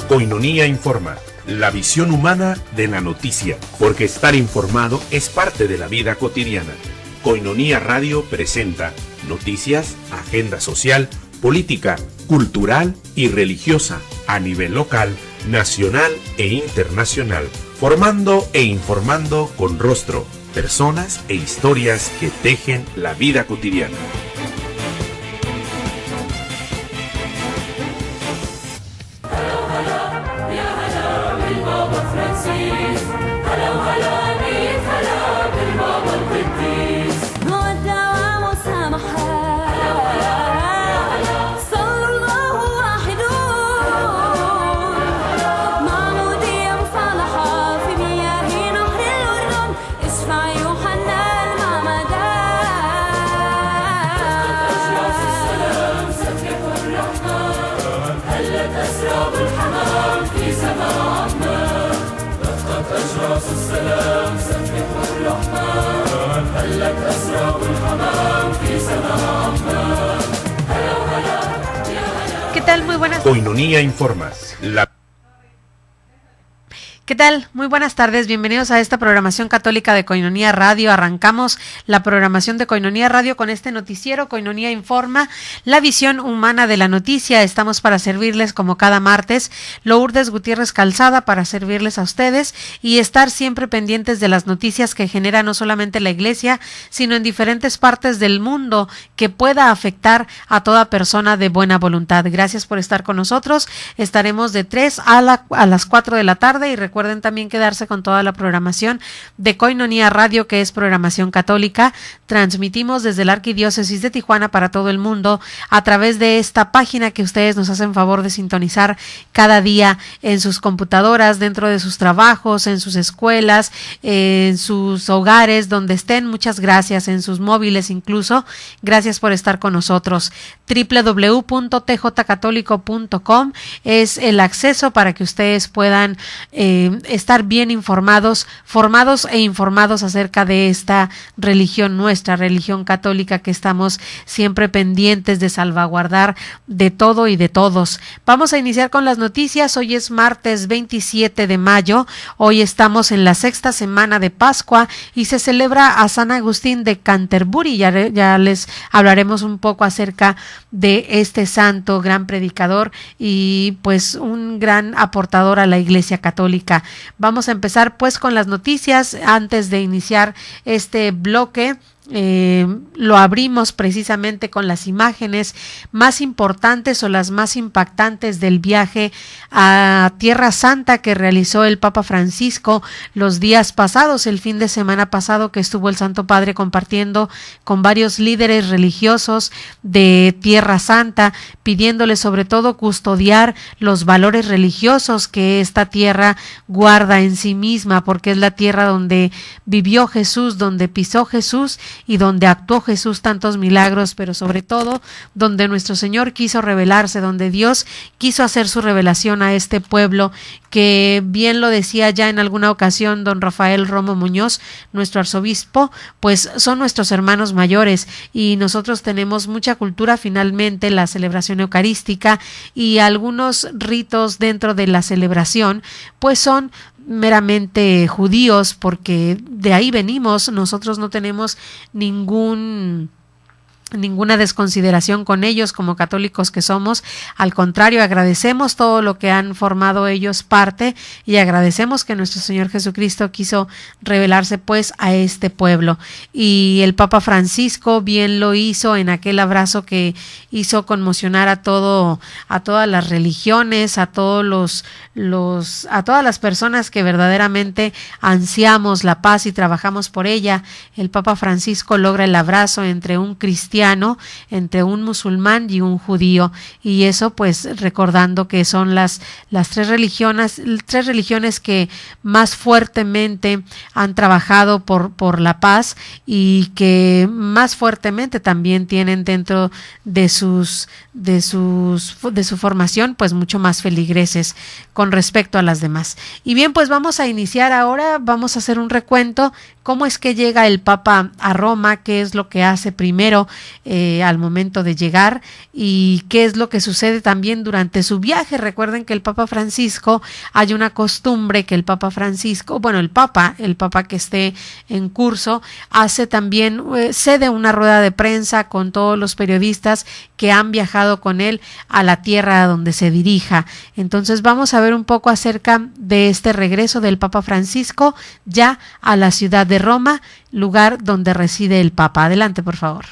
Koinonía Informa, la visión humana de la noticia, porque estar informado es parte de la vida cotidiana. Koinonía Radio presenta noticias, agenda social, política, cultural y religiosa a nivel local, nacional e internacional, formando e informando con rostro, personas e historias que tejen la vida cotidiana. ¿Qué tal? Muy buenas. Koinonía Informa. ¿Qué tal? Muy buenas tardes, bienvenidos a esta programación católica de Koinonía Radio. Arrancamos la programación de Koinonía Radio con este noticiero, Koinonía Informa, la visión humana de la noticia. Estamos para servirles como cada martes, Lourdes Gutiérrez Calzada para servirles a ustedes y estar siempre pendientes de las noticias que genera no solamente la Iglesia, sino en diferentes partes del mundo que pueda afectar a toda persona de buena voluntad. Gracias por estar con nosotros. Estaremos de 3 a las 4 de la tarde y recuerden también quedarse con toda la programación de Koinonía Radio, que es programación católica. Transmitimos desde la Arquidiócesis de Tijuana para todo el mundo a través de esta página que ustedes nos hacen favor de sintonizar cada día en sus computadoras, dentro de sus trabajos, en sus escuelas, en sus hogares, donde estén. Muchas gracias, en sus móviles incluso. Gracias por estar con nosotros. www.tjcatólico.com es el acceso para que ustedes puedan estar bien informados, formados e informados acerca de esta religión, nuestra religión católica, que estamos siempre pendientes de salvaguardar de todo y de todos. Vamos a iniciar con las noticias. Hoy es martes 27 de mayo. Hoy estamos en la sexta semana de Pascua y se celebra a San Agustín de Canterbury. Ya les hablaremos un poco acerca de este santo, gran predicador y pues un gran aportador a la Iglesia Católica. Vamos a empezar pues con las noticias. Antes de iniciar este bloque, lo abrimos precisamente con las imágenes más importantes o las más impactantes del viaje a Tierra Santa que realizó el Papa Francisco los días pasados, el fin de semana pasado, que estuvo el Santo Padre compartiendo con varios líderes religiosos de Tierra Santa, pidiéndoles sobre todo custodiar los valores religiosos que esta tierra guarda en sí misma, porque es la tierra donde vivió Jesús, donde pisó Jesús y donde actuó Jesús tantos milagros, pero sobre todo donde nuestro Señor quiso revelarse, donde Dios quiso hacer su revelación a este pueblo, que bien lo decía ya en alguna ocasión don Rafael Romo Muñoz, nuestro arzobispo, pues son nuestros hermanos mayores y nosotros tenemos mucha cultura, finalmente la celebración eucarística y algunos ritos dentro de la celebración pues son meramente judíos, porque de ahí venimos. Nosotros no tenemos ninguna desconsideración con ellos como católicos que somos. Al contrario, agradecemos todo lo que han formado ellos parte y agradecemos que nuestro Señor Jesucristo quiso revelarse pues a este pueblo. Y el Papa Francisco bien lo hizo en aquel abrazo que hizo conmocionar a todas las religiones, a todas las personas que verdaderamente ansiamos la paz y trabajamos por ella. El Papa Francisco logra el abrazo entre un cristiano, entre un musulmán y un judío, y eso pues recordando que son las tres religiones que más fuertemente han trabajado por la paz y que más fuertemente también tienen dentro de su formación pues mucho más feligreses con respecto a las demás. Y bien, pues vamos a iniciar ahora, vamos a hacer un recuento. ¿Cómo es que llega el Papa a Roma? ¿Qué es lo que hace primero? al momento de llegar y qué es lo que sucede también durante su viaje. Recuerden que el Papa Francisco, hay una costumbre que el Papa Francisco, bueno, el Papa que esté en curso, hace también, cede una rueda de prensa con todos los periodistas que han viajado con él a la tierra a donde se dirija. Entonces vamos a ver un poco acerca de este regreso del Papa Francisco ya a la ciudad de Roma, lugar donde reside el Papa. Adelante, por favor.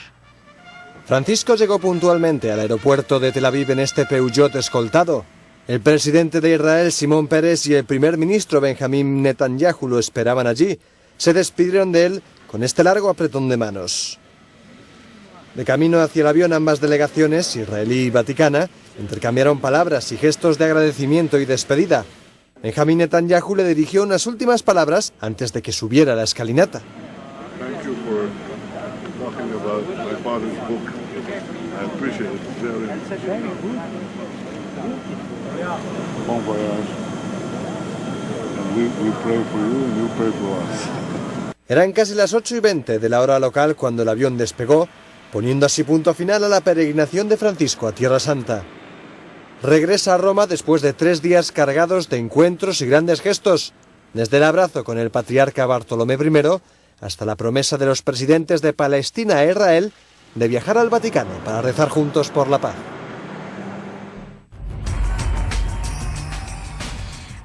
Francisco llegó puntualmente al aeropuerto de Tel Aviv en este Peugeot escoltado. El presidente de Israel, Simón Peres, y el primer ministro Benjamín Netanyahu lo esperaban allí. Se despidieron de él con este largo apretón de manos. De camino hacia el avión, ambas delegaciones, israelí y vaticana, intercambiaron palabras y gestos de agradecimiento y despedida. Benjamín Netanyahu le dirigió unas últimas palabras antes de que subiera a la escalinata. Eran casi las 8:20 de la hora local cuando el avión despegó, poniendo así punto final a la peregrinación de Francisco a Tierra Santa. Regresa a Roma después de 3 días cargados de encuentros y grandes gestos, desde el abrazo con el patriarca Bartolomé I hasta la promesa de los presidentes de Palestina e Israel de viajar al Vaticano para rezar juntos por la paz.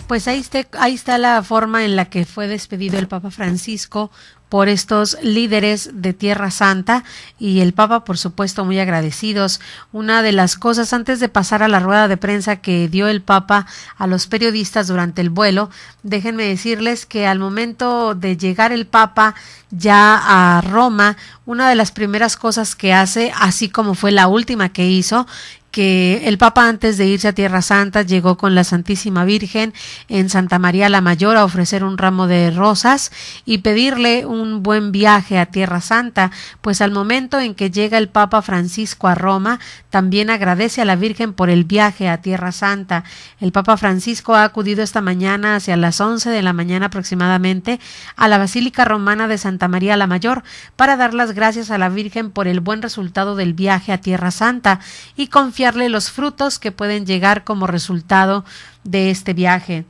Pues ahí está la forma en la que fue despedido el Papa Francisco por estos líderes de Tierra Santa, y el Papa, por supuesto, muy agradecidos. Una de las cosas, antes de pasar a la rueda de prensa que dio el Papa a los periodistas durante el vuelo, déjenme decirles que al momento de llegar el Papa ya a Roma, una de las primeras cosas que hace, así como fue la última que hizo, que el Papa, antes de irse a Tierra Santa, llegó con la Santísima Virgen en Santa María la Mayor a ofrecer un ramo de rosas y pedirle un buen viaje a Tierra Santa. Pues al momento en que llega el Papa Francisco a Roma, también agradece a la Virgen por el viaje a Tierra Santa. El Papa Francisco ha acudido esta mañana hacia las 11 de la mañana aproximadamente a la Basílica Romana de Santa María la Mayor para dar las gracias a la Virgen por el buen resultado del viaje a Tierra Santa y confiarle los frutos que pueden llegar como resultado de este viaje.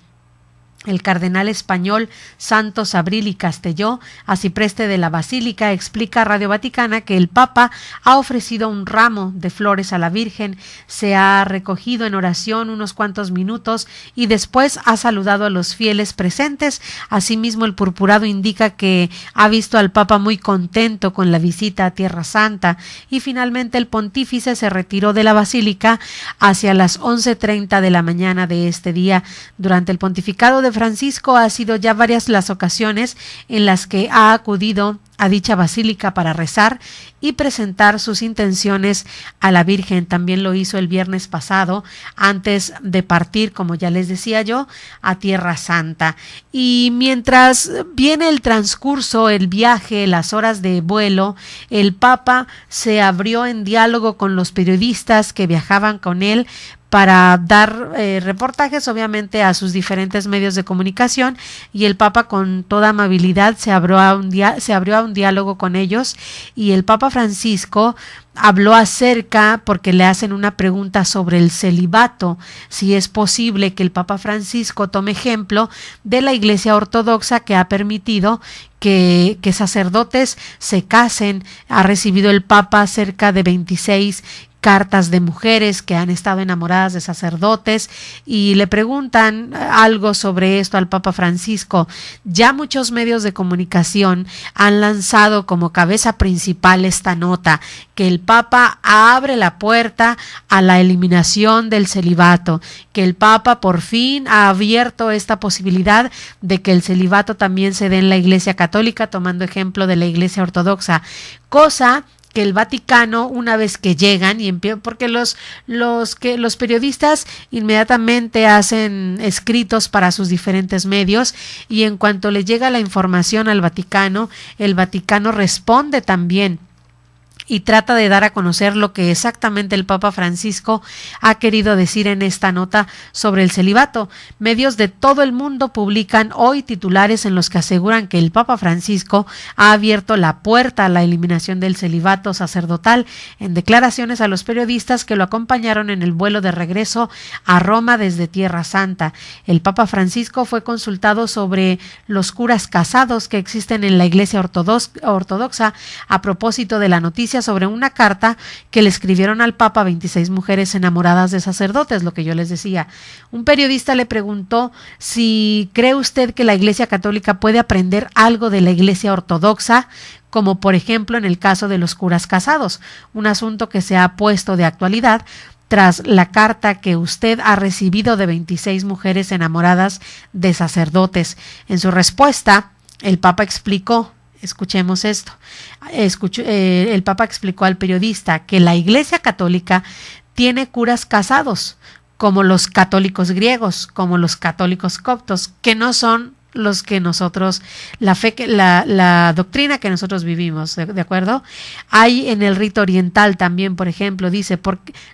El cardenal español Santos Abril y Castelló, arcipreste de la Basílica, explica a Radio Vaticana que el Papa ha ofrecido un ramo de flores a la Virgen, se ha recogido en oración unos cuantos minutos y después ha saludado a los fieles presentes. Asimismo, el purpurado indica que ha visto al Papa muy contento con la visita a Tierra Santa, y finalmente el pontífice se retiró de la Basílica hacia las 11:30 de la mañana de este día. Durante el pontificado de Francisco ha sido ya varias las ocasiones en las que ha acudido a dicha basílica para rezar y presentar sus intenciones a la Virgen. También lo hizo el viernes pasado antes de partir, como ya les decía yo, a Tierra Santa. Y mientras viene el transcurso, el viaje, las horas de vuelo, el Papa se abrió en diálogo con los periodistas que viajaban con él para dar reportajes, obviamente, a sus diferentes medios de comunicación, y el Papa con toda amabilidad se abrió a un diálogo con ellos, y el Papa Francisco habló acerca, porque le hacen una pregunta sobre el celibato, si es posible que el Papa Francisco tome ejemplo de la Iglesia Ortodoxa, que ha permitido que sacerdotes se casen. Ha recibido el Papa cerca de 26 cartas de mujeres que han estado enamoradas de sacerdotes, y le preguntan algo sobre esto al Papa Francisco. Ya muchos medios de comunicación han lanzado como cabeza principal esta nota, que el Papa abre la puerta a la eliminación del celibato, que el Papa por fin ha abierto esta posibilidad de que el celibato también se dé en la Iglesia Católica, tomando ejemplo de la Iglesia Ortodoxa, cosa que el Vaticano, una vez que llegan, porque los periodistas inmediatamente hacen escritos para sus diferentes medios, y en cuanto le llega la información al Vaticano, el Vaticano responde también y trata de dar a conocer lo que exactamente el Papa Francisco ha querido decir en esta nota sobre el celibato. Medios de todo el mundo publican hoy titulares en los que aseguran que el Papa Francisco ha abierto la puerta a la eliminación del celibato sacerdotal en declaraciones a los periodistas que lo acompañaron en el vuelo de regreso a Roma desde Tierra Santa. El Papa Francisco fue consultado sobre los curas casados que existen en la Iglesia ortodoxa a propósito de la noticia sobre una carta que le escribieron al Papa 26 mujeres enamoradas de sacerdotes, lo que yo les decía. Un periodista le preguntó si cree usted que la Iglesia Católica puede aprender algo de la Iglesia Ortodoxa, como por ejemplo en el caso de los curas casados, un asunto que se ha puesto de actualidad tras la carta que usted ha recibido de 26 mujeres enamoradas de sacerdotes. En su respuesta, el Papa explicó, escuchemos esto, el Papa explicó al periodista que la Iglesia Católica tiene curas casados, como los católicos griegos, como los católicos coptos, que no son los que nosotros, la doctrina que nosotros vivimos, ¿de acuerdo? Hay en el rito oriental también, por ejemplo, dice,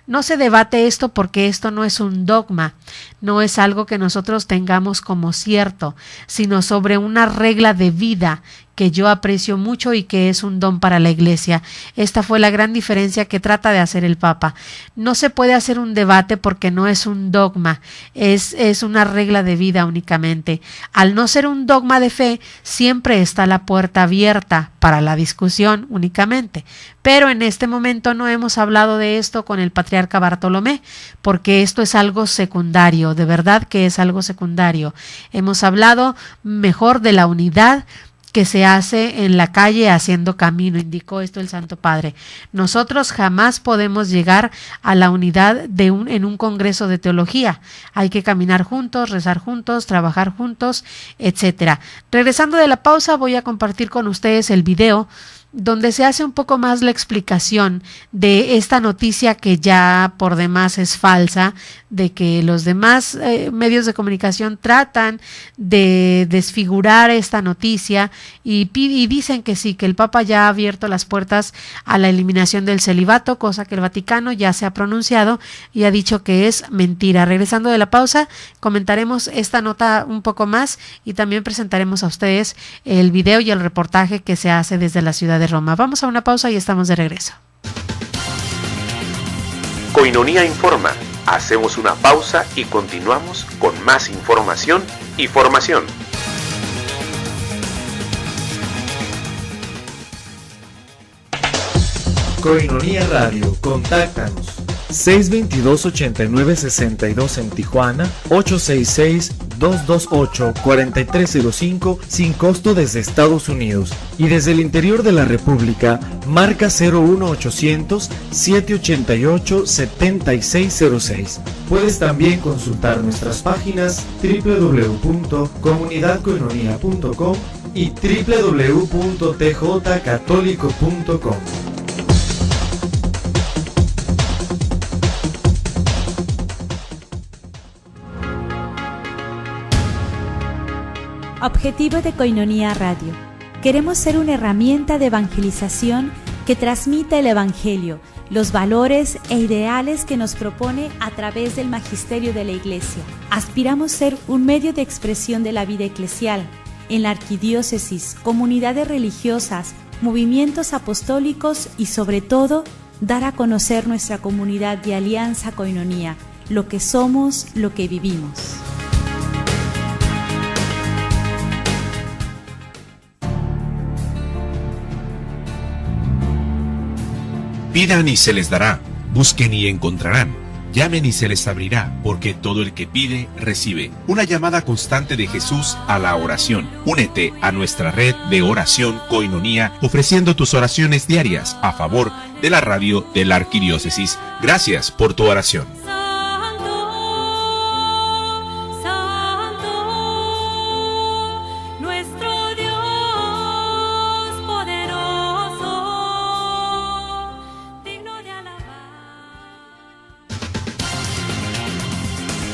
no se debate esto porque esto no es un dogma, no es algo que nosotros tengamos como cierto, sino sobre una regla de vida que yo aprecio mucho y que es un don para la Iglesia. Esta fue la gran diferencia que trata de hacer el Papa. No se puede hacer un debate porque no es un dogma, es una regla de vida únicamente. Al no ser un dogma de fe, siempre está la puerta abierta para la discusión únicamente. Pero en este momento no hemos hablado de esto con el patriarca Bartolomé, porque esto es algo secundario, de verdad que es algo secundario. Hemos hablado mejor de la unidad que se hace en la calle haciendo camino, indicó esto el Santo Padre. Nosotros jamás podemos llegar a la unidad en un congreso de teología. Hay que caminar juntos, rezar juntos, trabajar juntos, etcétera. Regresando de la pausa, voy a compartir con ustedes el video donde se hace un poco más la explicación de esta noticia que ya por demás es falsa, de que los demás medios de comunicación tratan de desfigurar esta noticia y dicen que sí, que el Papa ya ha abierto las puertas a la eliminación del celibato, cosa que el Vaticano ya se ha pronunciado y ha dicho que es mentira. Regresando de la pausa, comentaremos esta nota un poco más y también presentaremos a ustedes el video y el reportaje que se hace desde la ciudad de Roma. Vamos a una pausa y estamos de regreso. Koinonia Informa. Hacemos una pausa y continuamos con más información y formación. Koinonia Radio, contáctanos 622-8962 en Tijuana, 866-228-4305 sin costo desde Estados Unidos y desde el interior de la República, marca 01800-788-7606. Puedes también consultar nuestras páginas www.comunidadcoinonia.com y www.tjcatólico.com. Objetivo de Koinonia Radio. Queremos ser una herramienta de evangelización que transmita el Evangelio, los valores e ideales que nos propone a través del magisterio de la Iglesia. Aspiramos ser un medio de expresión de la vida eclesial en la arquidiócesis, comunidades religiosas, movimientos apostólicos y sobre todo, dar a conocer nuestra comunidad de Alianza Koinonia, lo que somos, lo que vivimos. Pidan y se les dará, busquen y encontrarán, llamen y se les abrirá, porque todo el que pide, recibe. Una llamada constante de Jesús a la oración. Únete a nuestra red de oración Koinonia, ofreciendo tus oraciones diarias a favor de la radio de la Arquidiócesis. Gracias por tu oración.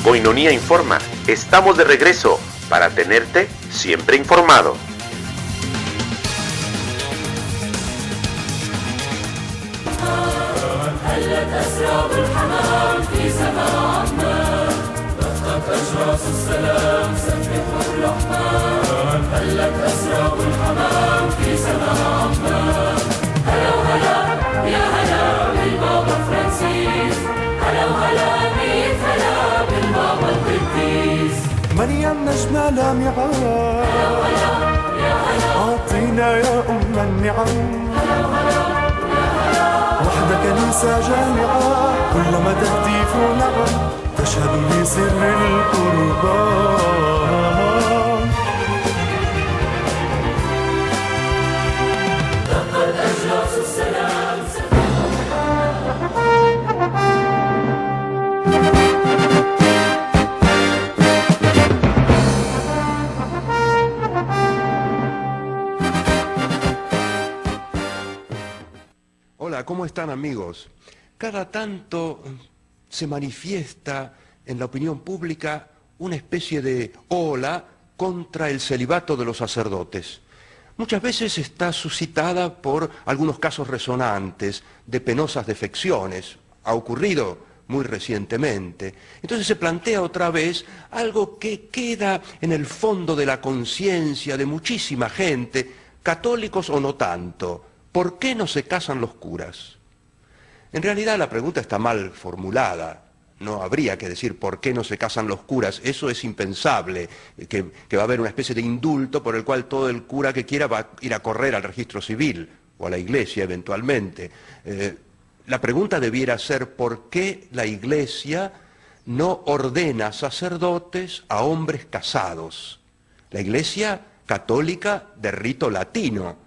Koinonia Informa. Estamos de regreso para tenerte siempre informado. مني النجم لامعة أعطينا يا أم النعم وحدك ننسى جامعة كلما تهتف نغم تشهد لسر القربان لقد أجلس السلام Hola, ¿cómo están, amigos? Cada tanto se manifiesta en la opinión pública una especie de ola contra el celibato de los sacerdotes. Muchas veces está suscitada por algunos casos resonantes de penosas defecciones. Ha ocurrido muy recientemente. Entonces se plantea otra vez algo que queda en el fondo de la conciencia de muchísima gente, católicos o no tanto. ¿Por qué no se casan los curas? En realidad la pregunta está mal formulada. No habría que decir por qué no se casan los curas. Eso es impensable, que va a haber una especie de indulto por el cual todo el cura que quiera va a ir a correr al registro civil o a la iglesia eventualmente. La pregunta debiera ser por qué la iglesia no ordena sacerdotes a hombres casados. La iglesia católica de rito latino,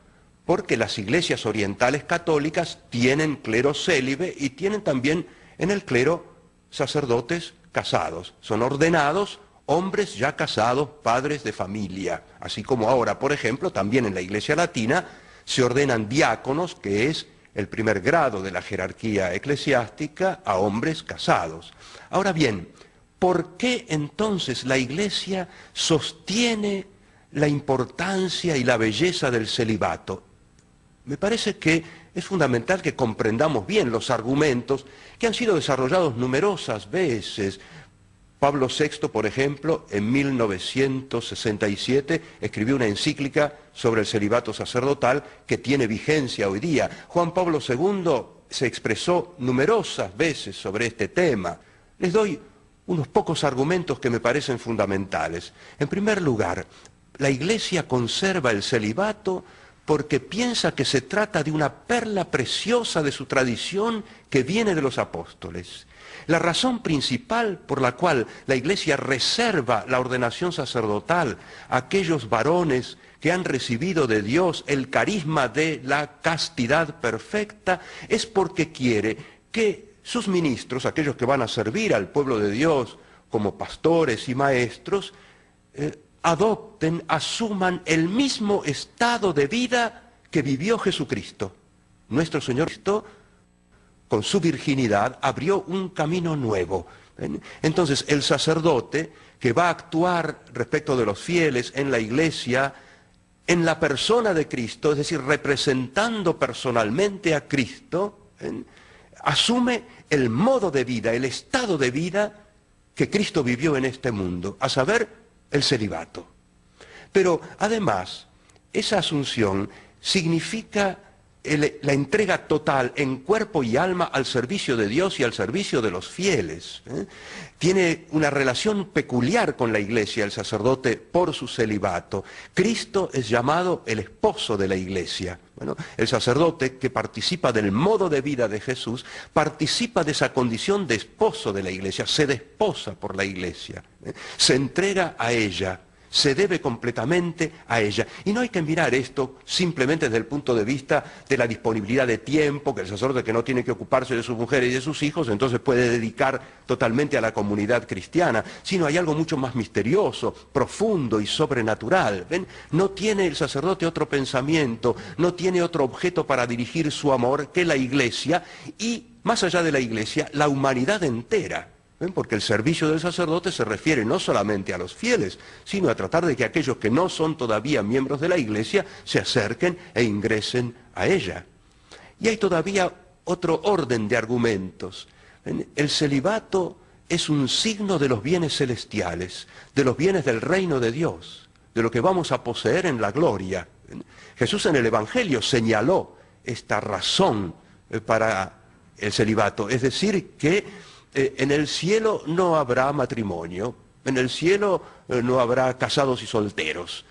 porque las iglesias orientales católicas tienen clero célibe y tienen también en el clero sacerdotes casados. Son ordenados hombres ya casados, padres de familia. Así como ahora, por ejemplo, también en la iglesia latina se ordenan diáconos, que es el primer grado de la jerarquía eclesiástica, a hombres casados. Ahora bien, ¿por qué entonces la iglesia sostiene la importancia y la belleza del celibato? Me parece que es fundamental que comprendamos bien los argumentos que han sido desarrollados numerosas veces. Pablo VI, por ejemplo, en 1967 escribió una encíclica sobre el celibato sacerdotal que tiene vigencia hoy día. Juan Pablo II se expresó numerosas veces sobre este tema. Les doy unos pocos argumentos que me parecen fundamentales. En primer lugar, la Iglesia conserva el celibato porque piensa que se trata de una perla preciosa de su tradición que viene de los apóstoles. La razón principal por la cual la Iglesia reserva la ordenación sacerdotal a aquellos varones que han recibido de Dios el carisma de la castidad perfecta es porque quiere que sus ministros, aquellos que van a servir al pueblo de Dios como pastores y maestros, adopten, asuman el mismo estado de vida que vivió Jesucristo. Nuestro Señor Cristo, con su virginidad, abrió un camino nuevo. Entonces, el sacerdote que va a actuar respecto de los fieles en la iglesia, en la persona de Cristo, es decir, representando personalmente a Cristo, asume el modo de vida, el estado de vida que Cristo vivió en este mundo, a saber, el celibato. Pero además, esa asunción significa la entrega total en cuerpo y alma al servicio de Dios y al servicio de los fieles. Tiene una relación peculiar con la iglesia, el sacerdote, por su celibato. Cristo es llamado el esposo de la iglesia. Bueno, el sacerdote que participa del modo de vida de Jesús, participa de esa condición de esposo de la iglesia, se desposa por la iglesia, se entrega a ella, se debe completamente a ella. Y no hay que mirar esto simplemente desde el punto de vista de la disponibilidad de tiempo, que el sacerdote que no tiene que ocuparse de sus mujeres y de sus hijos, entonces puede dedicar totalmente a la comunidad cristiana, sino hay algo mucho más misterioso, profundo y sobrenatural. ¿Ven? No tiene el sacerdote otro pensamiento, no tiene otro objeto para dirigir su amor que la iglesia y, más allá de la iglesia, la humanidad entera. ¿Ven? Porque el servicio del sacerdote se refiere no solamente a los fieles, sino a tratar de que aquellos que no son todavía miembros de la iglesia se acerquen e ingresen a ella. Y hay todavía otro orden de argumentos. El celibato es un signo de los bienes celestiales, de los bienes del reino de Dios, de lo que vamos a poseer en la gloria. Jesús en el Evangelio señaló esta razón para el celibato, es decir, que en el cielo no habrá matrimonio, en el cielo no habrá casados y solteros.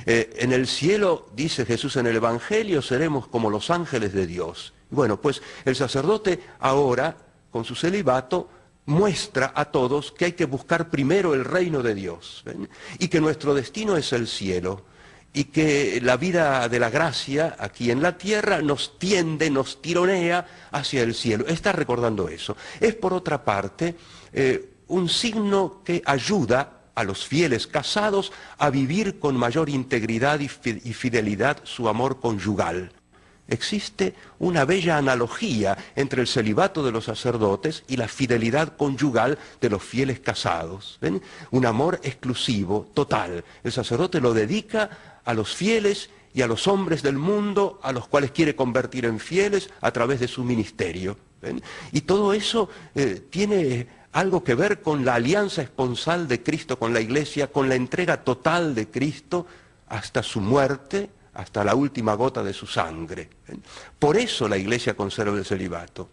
En el cielo, dice Jesús en el Evangelio, seremos como los ángeles de Dios. Bueno, pues el sacerdote ahora, con su celibato, muestra a todos que hay que buscar primero el reino de Dios, ¿ven? Y que nuestro destino es el cielo, y que la vida de la gracia aquí en la tierra nos tiende, nos tironea hacia el cielo. Está recordando eso. Es, por otra parte, un signo que ayuda a los fieles casados a vivir con mayor integridad y fidelidad su amor conyugal. Existe una bella analogía entre el celibato de los sacerdotes y la fidelidad conyugal de los fieles casados. ¿Ven? Un amor exclusivo, total. El sacerdote lo dedica a los fieles y a los hombres del mundo a los cuales quiere convertir en fieles a través de su ministerio. ¿Ven? Y todo eso tiene algo que ver con la alianza esponsal de Cristo con la Iglesia, con la entrega total de Cristo hasta su muerte, hasta la última gota de su sangre. Por eso la Iglesia conserva el celibato.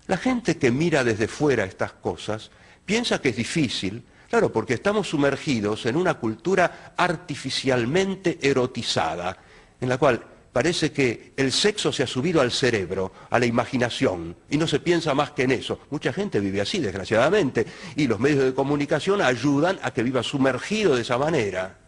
La gente que mira desde fuera estas cosas piensa que es difícil, claro, porque estamos sumergidos en una cultura artificialmente erotizada, en la cual parece que el sexo se ha subido al cerebro, a la imaginación, y no se piensa más que en eso. Mucha gente vive así, desgraciadamente, y los medios de comunicación ayudan a que viva sumergido de esa manera.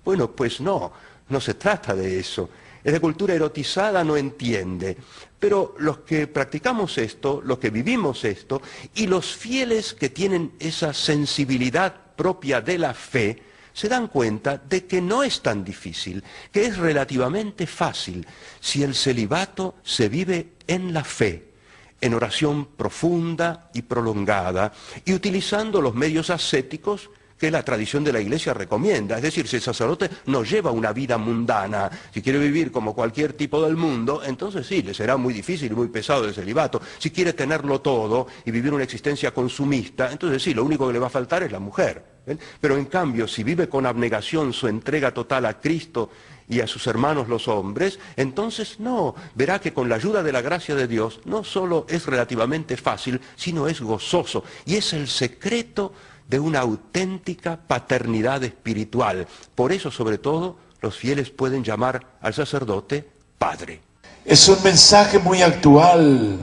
Bueno, pues no se trata de eso. Esa cultura erotizada no entiende. Pero los que practicamos esto, los que vivimos esto, y los fieles que tienen esa sensibilidad propia de la fe, se dan cuenta de que no es tan difícil, que es relativamente fácil si el celibato se vive en la fe, en oración profunda y prolongada, y utilizando los medios ascéticos que la tradición de la Iglesia recomienda. Es decir, si el sacerdote no lleva una vida mundana, si quiere vivir como cualquier tipo del mundo, entonces sí, le será muy difícil y muy pesado el celibato. Si quiere tenerlo todo y vivir una existencia consumista, entonces sí, lo único que le va a faltar es la mujer. ¿Ven? Pero en cambio, si vive con abnegación su entrega total a Cristo y a sus hermanos los hombres, entonces no, verá que con la ayuda de la gracia de Dios no solo es relativamente fácil, sino es gozoso. Y es el secreto de una auténtica paternidad espiritual. Por eso, sobre todo, los fieles pueden llamar al sacerdote Padre. Es un mensaje muy actual.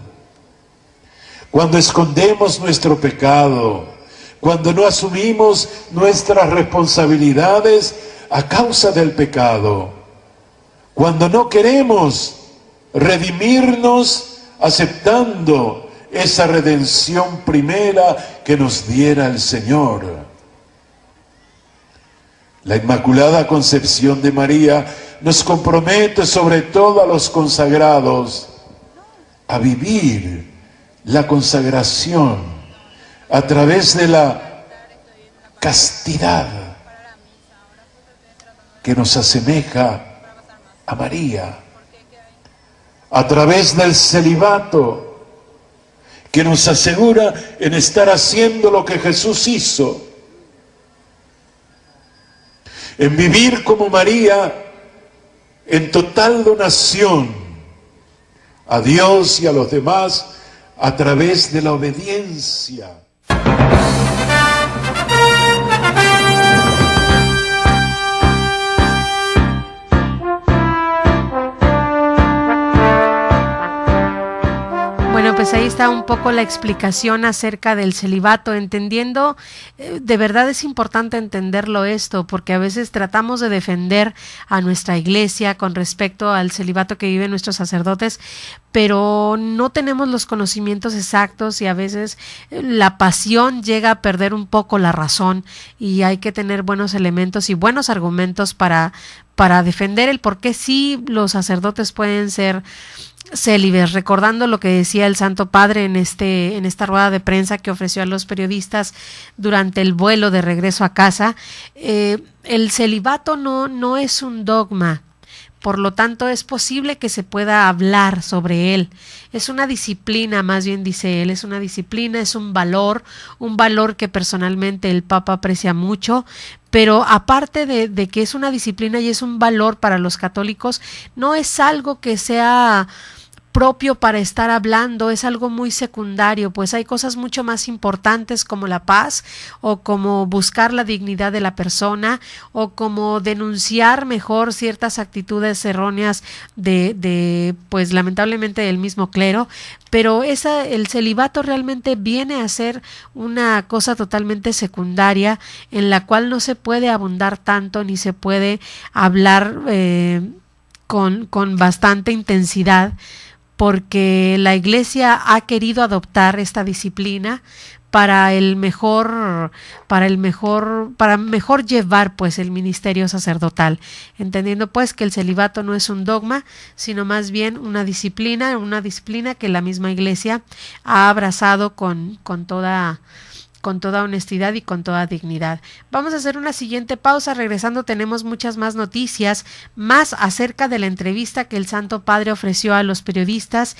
Cuando escondemos nuestro pecado, cuando no asumimos nuestras responsabilidades a causa del pecado, cuando no queremos redimirnos aceptando esa redención primera que nos diera el Señor. La Inmaculada Concepción de María nos compromete sobre todo a los consagrados a vivir la consagración a través de la castidad que nos asemeja a María, a través del celibato que nos asegura en estar haciendo lo que Jesús hizo, en vivir como María, en total donación a Dios y a los demás a través de la obediencia. Bueno, pues ahí está un poco la explicación acerca del celibato, entendiendo, de verdad es importante entenderlo esto, porque a veces tratamos de defender a nuestra iglesia con respecto al celibato que viven nuestros sacerdotes, pero no tenemos los conocimientos exactos y a veces la pasión llega a perder un poco la razón y hay que tener buenos elementos y buenos argumentos para defender el por qué sí los sacerdotes pueden ser célibes, recordando lo que decía el Santo Padre en esta rueda de prensa que ofreció a los periodistas durante el vuelo de regreso a casa. El celibato no es un dogma, por lo tanto es posible que se pueda hablar sobre él. Es una disciplina, más bien dice él, es una disciplina, es un valor que personalmente el Papa aprecia mucho, pero aparte de que es una disciplina y es un valor para los católicos, no es algo que sea propio para estar hablando, es algo muy secundario, pues hay cosas mucho más importantes como la paz o como buscar la dignidad de la persona o como denunciar mejor ciertas actitudes erróneas de pues lamentablemente del mismo clero, pero el celibato realmente viene a ser una cosa totalmente secundaria en la cual no se puede abundar tanto ni se puede hablar con bastante intensidad, porque la Iglesia ha querido adoptar esta disciplina para mejor llevar pues el ministerio sacerdotal, entendiendo pues que el celibato no es un dogma, sino más bien una disciplina que la misma Iglesia ha abrazado con toda honestidad y con toda dignidad. Vamos a hacer una siguiente pausa. Regresando tenemos muchas más noticias, más acerca de la entrevista que el Santo Padre ofreció a los periodistas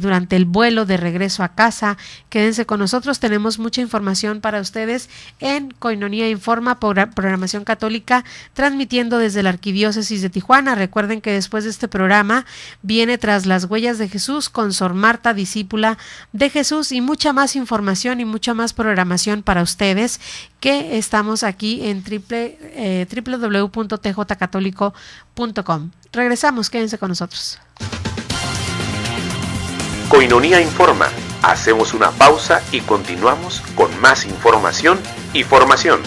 durante el vuelo de regreso a casa. Quédense con nosotros, tenemos mucha información para ustedes en Koinonia Informa, programación católica, transmitiendo desde la Arquidiócesis de Tijuana. Recuerden que después de este programa viene Tras las Huellas de Jesús con Sor Marta, discípula de Jesús, y mucha más información y mucha más programación para ustedes, que estamos aquí en www.tjcatólico.com. Regresamos, quédense con nosotros. Koinonia Informa. Hacemos una pausa y continuamos con más información y formación.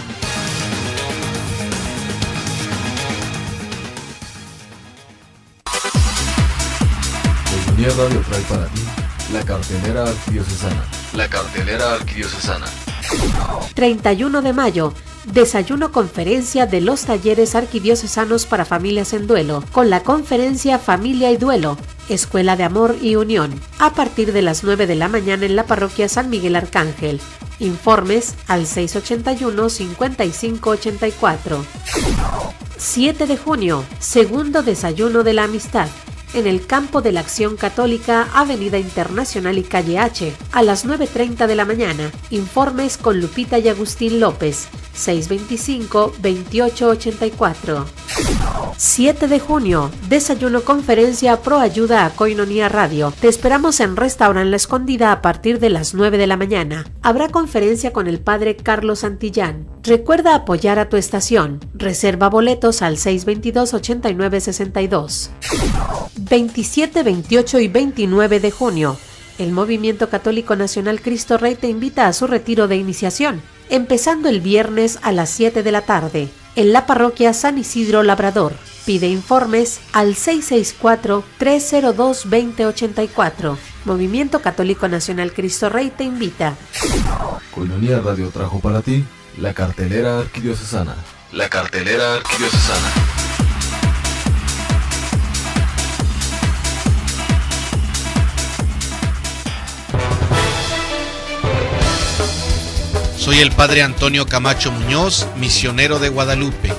Koinonia Radio trae para ti la cartelera arquidiocesana. La cartelera arquidiocesana. 31 de mayo, desayuno conferencia de los talleres arquidiocesanos para familias en duelo, con la conferencia Familia y Duelo, Escuela de Amor y Unión, a partir de las 9 de la mañana en la parroquia San Miguel Arcángel. Informes al 681-5584. 7 de junio, segundo desayuno de la amistad, en el campo de la Acción Católica, Avenida Internacional y Calle H, a las 9:30 de la mañana. Informes con Lupita y Agustín López, 625-2884. 7 de junio, desayuno conferencia Pro Ayuda a Koinonia Radio. Te esperamos en Restaurant La Escondida a partir de las 9 de la mañana. Habrá conferencia con el Padre Carlos Santillán. Recuerda apoyar a tu estación. Reserva boletos al 622-8962. 27, 28 y 29 de junio. El Movimiento Católico Nacional Cristo Rey te invita a su retiro de iniciación, empezando el viernes a las 7 de la tarde, en la parroquia San Isidro Labrador. Pide informes al 664-302-2084. Movimiento Católico Nacional Cristo Rey te invita. Koinonia Radio trajo para ti la cartelera arquidiocesana. La cartelera arquidiocesana. Soy el Padre Antonio Camacho Muñoz, misionero de Guadalupe.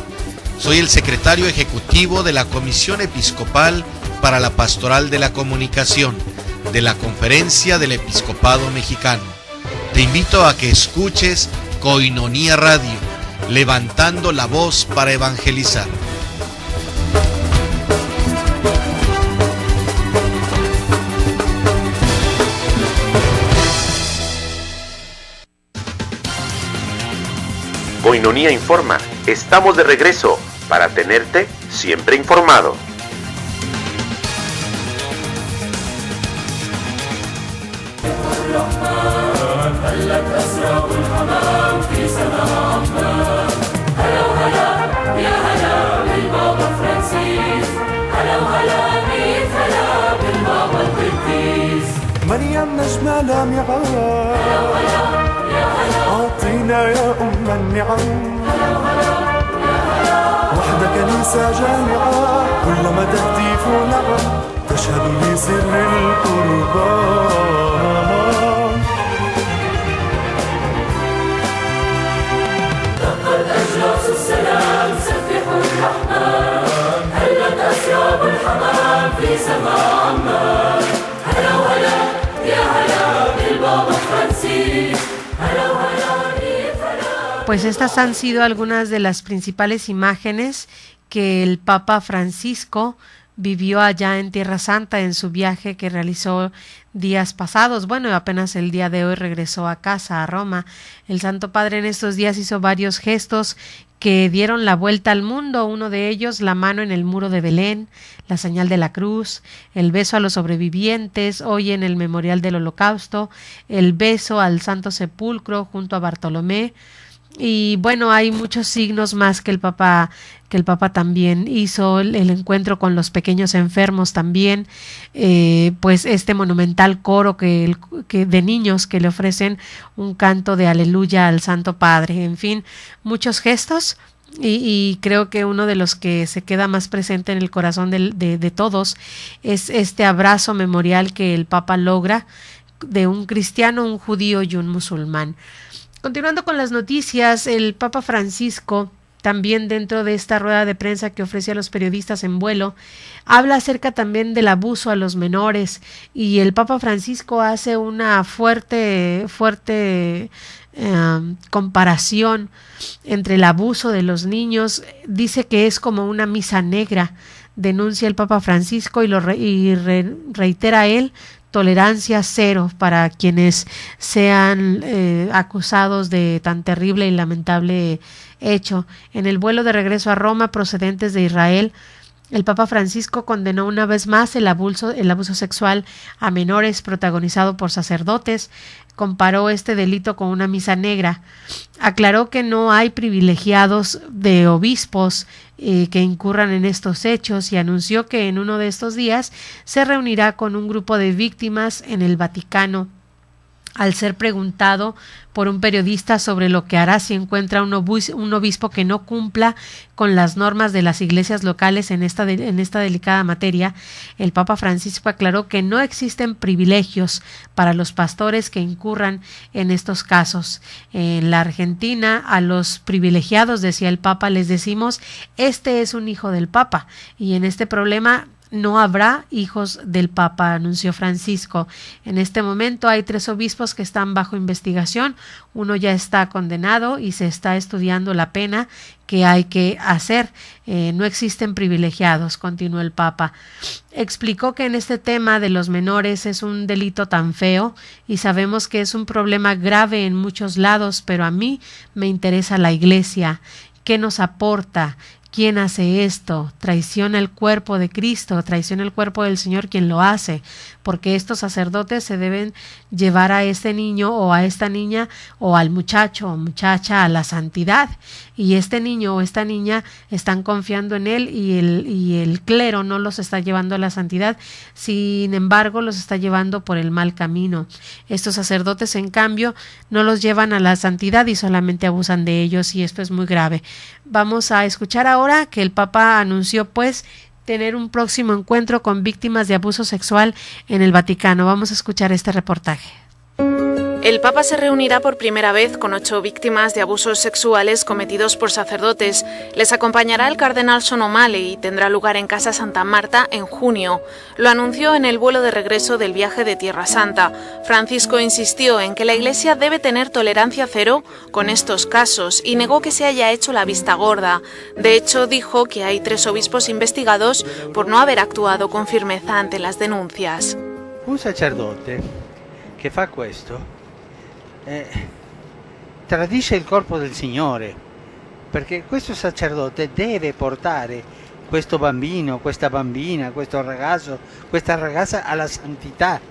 Soy el secretario ejecutivo de la Comisión Episcopal para la Pastoral de la Comunicación de la Conferencia del Episcopado Mexicano. Te invito a que escuches Koinonia Radio, levantando la voz para evangelizar. Koinonia Informa. Estamos de regreso para tenerte siempre informado. مريم نجمة لامعة أعطينا يا أم النعم وحدة كنيسة جامعة كلما تهتف نغم تشهد لسر القربان دقت أجراس السلام سبحوا الرحمن هلت أسراب pues estas han sido algunas de las principales imágenes que el Papa Francisco vivió allá en Tierra Santa en su viaje que realizó días pasados. Bueno, apenas el día de hoy regresó a casa, a Roma. El Santo Padre en estos días hizo varios gestos que dieron la vuelta al mundo. Uno de ellos, la mano en el muro de Belén, la señal de la cruz, el beso a los sobrevivientes, hoy en el memorial del Holocausto, el beso al Santo Sepulcro junto a Bartolomé. Y bueno, hay muchos signos más que el Papa también hizo, el encuentro con los pequeños enfermos también, pues este monumental coro que de niños que le ofrecen un canto de aleluya al Santo Padre. En fin, muchos gestos. Y creo que uno de los que se queda más presente en el corazón de todos es este abrazo memorial que el Papa logra de un cristiano, un judío y un musulmán. Continuando con las noticias, el Papa Francisco, también dentro de esta rueda de prensa que ofrece a los periodistas en vuelo, habla acerca también del abuso a los menores, y el Papa Francisco hace una fuerte comparación entre el abuso de los niños. Dice que es como una misa negra, denuncia el Papa Francisco, y reitera él: tolerancia cero para quienes sean acusados de tan terrible y lamentable hecho. En el vuelo de regreso a Roma procedentes de Israel, el Papa Francisco condenó una vez más el abuso sexual a menores protagonizado por sacerdotes. Comparó este delito con una misa negra. Aclaró que no hay privilegiados de obispos que incurran en estos hechos, y anunció que en uno de estos días se reunirá con un grupo de víctimas en el Vaticano. Al ser preguntado por un periodista sobre lo que hará si encuentra un obispo que no cumpla con las normas de las iglesias locales en esta delicada materia, el Papa Francisco aclaró que no existen privilegios para los pastores que incurran en estos casos. En la Argentina, a los privilegiados, decía el Papa, les decimos: este es un hijo del Papa, y en este problema no habrá hijos del Papa, anunció Francisco. En este momento hay 3 obispos que están bajo investigación. Uno ya está condenado y se está estudiando la pena que hay que hacer. No existen privilegiados, continuó el Papa. Explicó que en este tema de los menores es un delito tan feo y sabemos que es un problema grave en muchos lados, pero a mí me interesa la Iglesia. ¿Qué nos aporta? ¿Quién hace esto? Traiciona el cuerpo de Cristo, traiciona el cuerpo del Señor quien lo hace, porque estos sacerdotes se deben llevar a este niño o a esta niña o al muchacho o muchacha a la santidad, y este niño o esta niña están confiando en él, y el clero no los está llevando a la santidad, sin embargo los está llevando por el mal camino. Estos sacerdotes, en cambio, no los llevan a la santidad y solamente abusan de ellos, y esto es muy grave. Vamos a escuchar ahora que el Papa anunció pues tener un próximo encuentro con víctimas de abuso sexual en el Vaticano. Vamos a escuchar este reportaje. El Papa se reunirá por primera vez con 8 víctimas de abusos sexuales cometidos por sacerdotes. Les acompañará el cardenal Sean O'Malley y tendrá lugar en Casa Santa Marta en junio. Lo anunció en el vuelo de regreso del viaje de Tierra Santa. Francisco insistió en que la Iglesia debe tener tolerancia cero con estos casos y negó que se haya hecho la vista gorda. De hecho, dijo que hay 3 obispos investigados por no haber actuado con firmeza ante las denuncias. Un sacerdote che fa questo tradisce il corpo del Signore, perché questo sacerdote deve portare questo bambino, questa bambina, questo ragazzo, questa ragazza alla santità,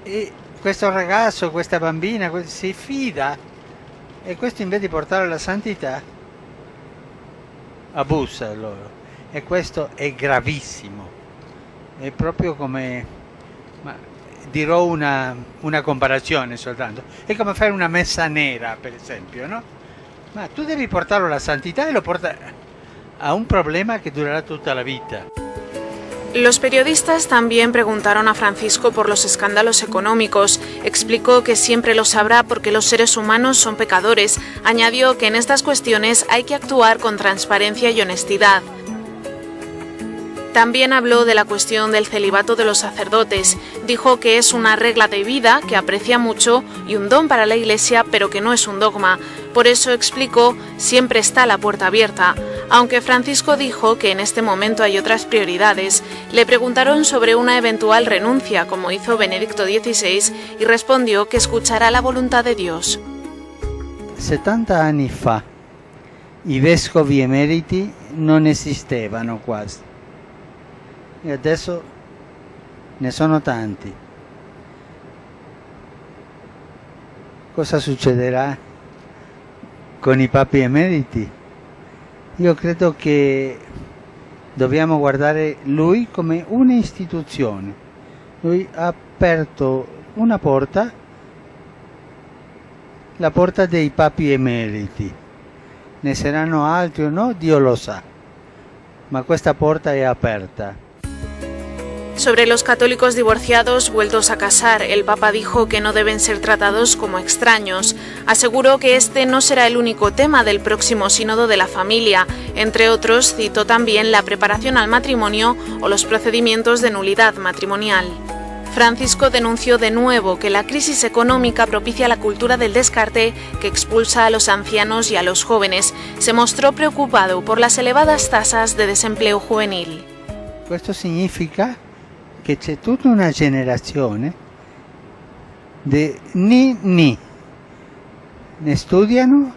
e questo ragazzo, questa bambina si fida, e questo invece di portarlo alla santità abusa loro, e questo è gravissimo. È proprio come, dirò una comparazione soltanto, è come fare una messa nera, per esempio, no? Ma tu devi portarlo alla santità e lo porta a un problema que durará toda la vida. Los periodistas también preguntaron a Francisco por los escándalos económicos. Explicó que siempre lo sabrá porque los seres humanos son pecadores. Añadió que en estas cuestiones hay que actuar con transparencia y honestidad. También habló de la cuestión del celibato de los sacerdotes. Dijo que es una regla de vida que aprecia mucho y un don para la Iglesia, pero que no es un dogma. Por eso, explicó, siempre está la puerta abierta. Aunque Francisco dijo que en este momento hay otras prioridades, le preguntaron sobre una eventual renuncia, como hizo Benedicto XVI, y respondió que escuchará la voluntad de Dios. 70 anni fa i vescovi emeriti non esistevano quasi e adesso ne sono tanti. Cosa succederà con i papi emeriti? Io credo che dobbiamo guardare lui come un'istituzione. Lui ha aperto una porta, la porta dei papi emeriti. Ne saranno altri o no? Dio lo sa. Ma questa porta è aperta. Sobre los católicos divorciados vueltos a casar, el Papa dijo que no deben ser tratados como extraños. Aseguró que este no será el único tema del próximo sínodo de la familia. Entre otros, citó también la preparación al matrimonio o los procedimientos de nulidad matrimonial. Francisco denunció de nuevo que la crisis económica propicia la cultura del descarte que expulsa a los ancianos y a los jóvenes. Se mostró preocupado por las elevadas tasas de desempleo juvenil. Questo significa che c'è tutta una generazione di ne studiano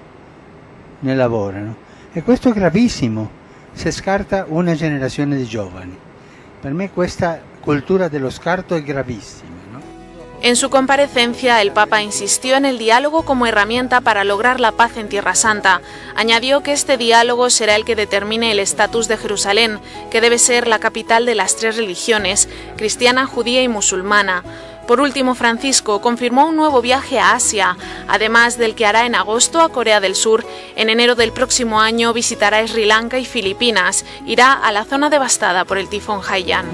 né lavorano e questo è gravissimo, si scarta una generazione di giovani. Per me questa cultura dello scarto è gravissima. En su comparecencia, el Papa insistió en el diálogo como herramienta para lograr la paz en Tierra Santa. Añadió que este diálogo será el que determine el estatus de Jerusalén, que debe ser la capital de las tres religiones, cristiana, judía y musulmana. Por último, Francisco confirmó un nuevo viaje a Asia, además del que hará en agosto a Corea del Sur. En enero del próximo año visitará Sri Lanka y Filipinas. Irá a la zona devastada por el tifón Haiyan.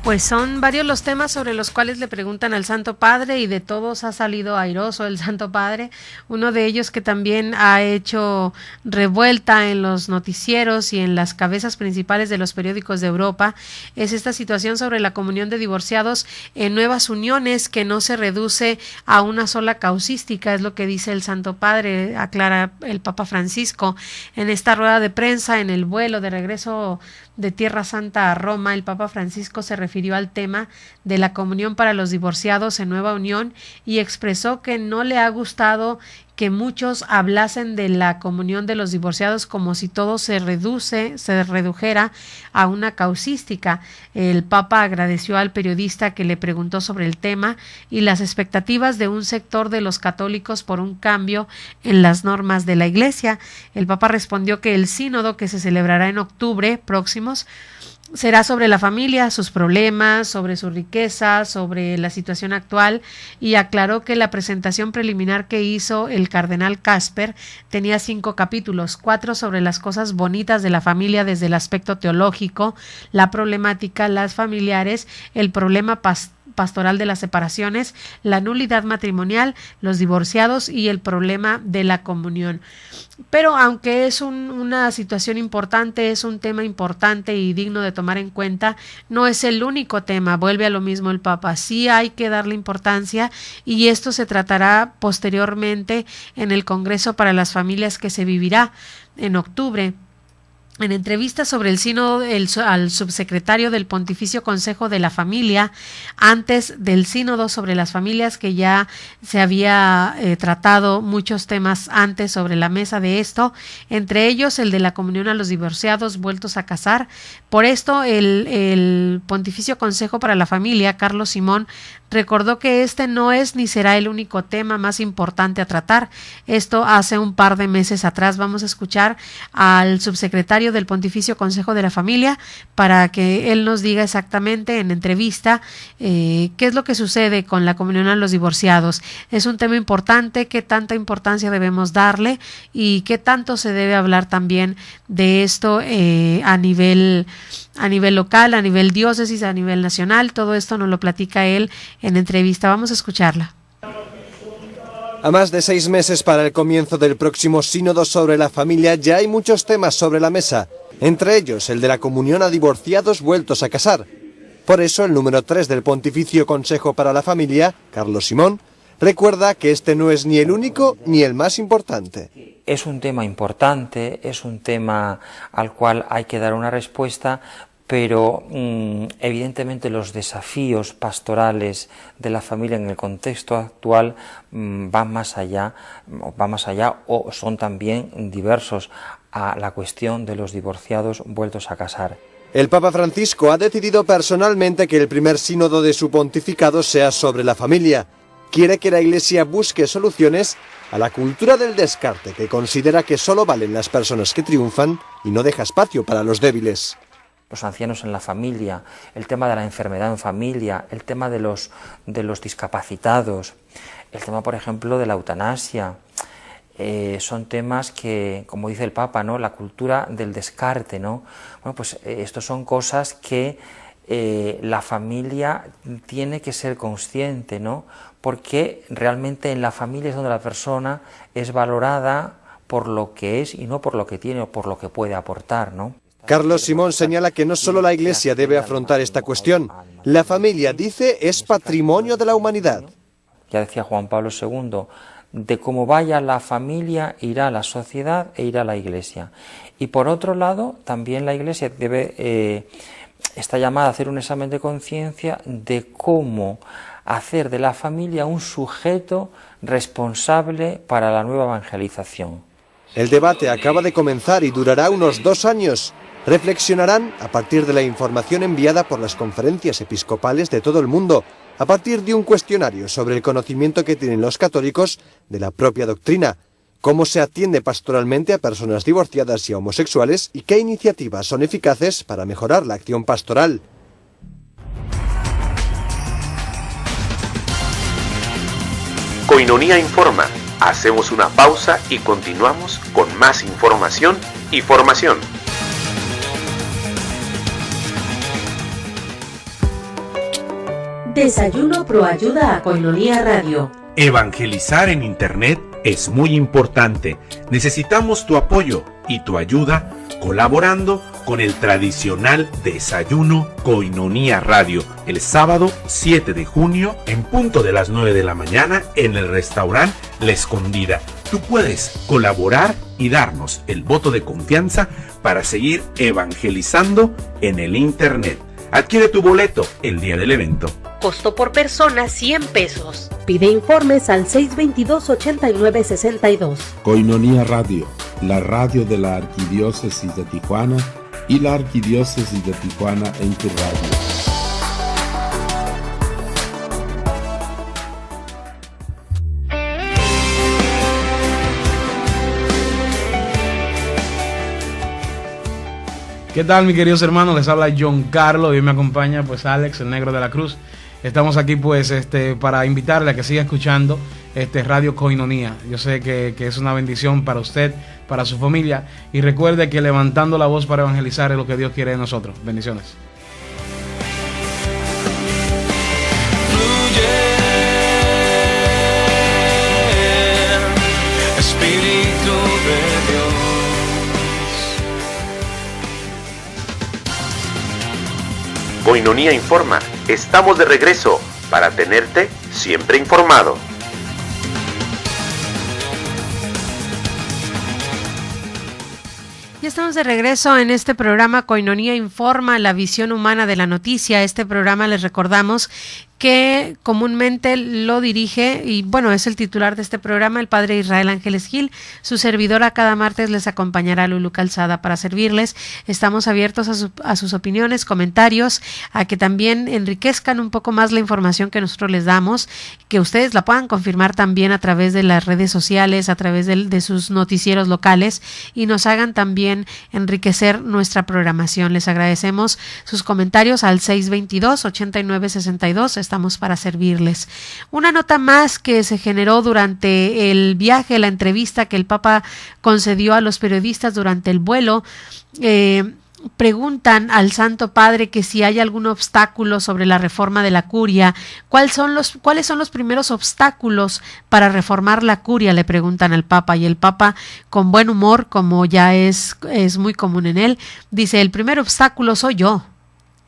Pues son varios los temas sobre los cuales le preguntan al Santo Padre y de todos ha salido airoso el Santo Padre. Uno de ellos que también ha hecho revuelta en los noticieros y en las cabezas principales de los periódicos de Europa es esta situación sobre la comunión de divorciados en nuevas uniones que no se reduce a una sola causística, es lo que dice el Santo Padre, aclara el Papa Francisco. En esta rueda de prensa, en el vuelo de regreso de Tierra Santa a Roma, el Papa Francisco se refirió al tema de la comunión para los divorciados en nueva unión y expresó que no le ha gustado que muchos hablasen de la comunión de los divorciados como si todo se redujera a una causística. El Papa agradeció al periodista que le preguntó sobre el tema y las expectativas de un sector de los católicos por un cambio en las normas de la Iglesia. El Papa respondió que el sínodo que se celebrará en octubre próximos será sobre la familia, sus problemas, sobre su riqueza, sobre la situación actual, y aclaró que la presentación preliminar que hizo el cardenal Casper tenía 5 capítulos, 4 sobre las cosas bonitas de la familia desde el aspecto teológico, la problemática, las familiares, el problema pastoral de las separaciones, la nulidad matrimonial, los divorciados y el problema de la comunión. Pero aunque es una situación importante, es un tema importante y digno de tomar en cuenta, no es el único tema, vuelve a lo mismo el Papa, sí hay que darle importancia y esto se tratará posteriormente en el Congreso para las Familias que se vivirá en octubre. En entrevista sobre el sínodo al subsecretario del Pontificio Consejo de la Familia, antes del sínodo sobre las familias, que ya se había tratado muchos temas antes sobre la mesa de esto, entre ellos el de la comunión a los divorciados vueltos a casar. Por esto el Pontificio Consejo para la Familia, Carlos Simón, recordó que este no es ni será el único tema más importante a tratar. Esto hace un par de meses atrás. Vamos a escuchar al subsecretario del Pontificio Consejo de la Familia para que él nos diga exactamente en entrevista qué es lo que sucede con la comunión a los divorciados. Es un tema importante, qué tanta importancia debemos darle y qué tanto se debe hablar también de esto a nivel local, a nivel diócesis, a nivel nacional. Todo esto nos lo platica él en entrevista. Vamos a escucharla. A más de 6 meses para el comienzo del próximo sínodo sobre la familia, ya hay muchos temas sobre la mesa, entre ellos el de la comunión a divorciados vueltos a casar. Por eso el número 3 del Pontificio Consejo para la Familia, Carlos Simón, recuerda que este no es ni el único ni el más importante. Es un tema importante, es un tema al cual hay que dar una respuesta, pero evidentemente los desafíos pastorales de la familia en el contexto actual van más allá o son también diversos a la cuestión de los divorciados vueltos a casar. El Papa Francisco ha decidido personalmente que el primer sínodo de su pontificado sea sobre la familia. Quiere que la Iglesia busque soluciones a la cultura del descarte, que considera que solo valen las personas que triunfan y no deja espacio para los débiles. Los ancianos en la familia, el tema de la enfermedad en familia, el tema de los discapacitados, el tema, por ejemplo, de la eutanasia. Son temas que, como dice el Papa, ¿no?, la cultura del descarte, ¿no? Bueno, pues estos son cosas que la familia tiene que ser consciente, ¿no? Porque realmente en la familia es donde la persona es valorada por lo que es y no por lo que tiene o por lo que puede aportar, ¿no? Carlos Simón señala que no solo la Iglesia debe afrontar esta cuestión. La familia, dice, es patrimonio de la humanidad. Ya decía Juan Pablo II, de cómo vaya la familia irá la sociedad e irá la Iglesia. Y por otro lado, también la Iglesia está llamada a hacer un examen de conciencia de cómo hacer de la familia un sujeto responsable para la nueva evangelización. El debate acaba de comenzar y durará unos 2 años. Reflexionarán a partir de la información enviada por las conferencias episcopales de todo el mundo, a partir de un cuestionario sobre el conocimiento que tienen los católicos de la propia doctrina, cómo se atiende pastoralmente a personas divorciadas y a homosexuales y qué iniciativas son eficaces para mejorar la acción pastoral. Koinonia Informa. Hacemos una pausa y continuamos con más información y formación. Desayuno Proayuda a Koinonia Radio. Evangelizar en Internet es muy importante. Necesitamos tu apoyo y tu ayuda colaborando con el tradicional Desayuno Koinonia Radio el sábado 7 de junio en punto de las 9 de la mañana en el restaurante La Escondida. Tú puedes colaborar y darnos el voto de confianza para seguir evangelizando en el Internet. Adquiere tu boleto el día del evento. Costo por persona 100 pesos. Pide informes al 622-8962. Koinonia Radio, la radio de la Arquidiócesis de Tijuana y la Arquidiócesis de Tijuana en tu radio. ¿Qué tal, mis queridos hermanos? Les habla John Carlos y hoy me acompaña pues Alex, el Negro de la Cruz. Estamos aquí pues para invitarle a que siga escuchando Radio Koinonia. Yo sé que es una bendición para usted, para su familia, y recuerde que levantando la voz para evangelizar es lo que Dios quiere de nosotros. Bendiciones. Espíritu de Dios. Koinonia Informa. Estamos de regreso para tenerte siempre informado. Ya estamos de regreso en este programa Koinonia Informa, la visión humana de la noticia. Este programa, les recordamos que comúnmente lo dirige y bueno, es el titular de este programa, el padre Israel Ángeles Gil. Su servidora cada martes les acompañará Lulu Calzada para servirles. Estamos abiertos a sus opiniones, comentarios, a que también enriquezcan un poco más la información que nosotros les damos, que ustedes la puedan confirmar también a través de las redes sociales, a través de sus noticieros locales y nos hagan también enriquecer nuestra programación. Les agradecemos sus comentarios al 622-8962. Estamos para servirles. Una nota más que se generó durante el viaje, la entrevista que el Papa concedió a los periodistas durante el vuelo, preguntan al Santo Padre que si hay algún obstáculo sobre la reforma de la curia. ¿Cuáles son los primeros obstáculos para reformar la curia?, le preguntan al Papa, y el Papa, con buen humor, como ya es muy común en él, dice: el primer obstáculo soy yo.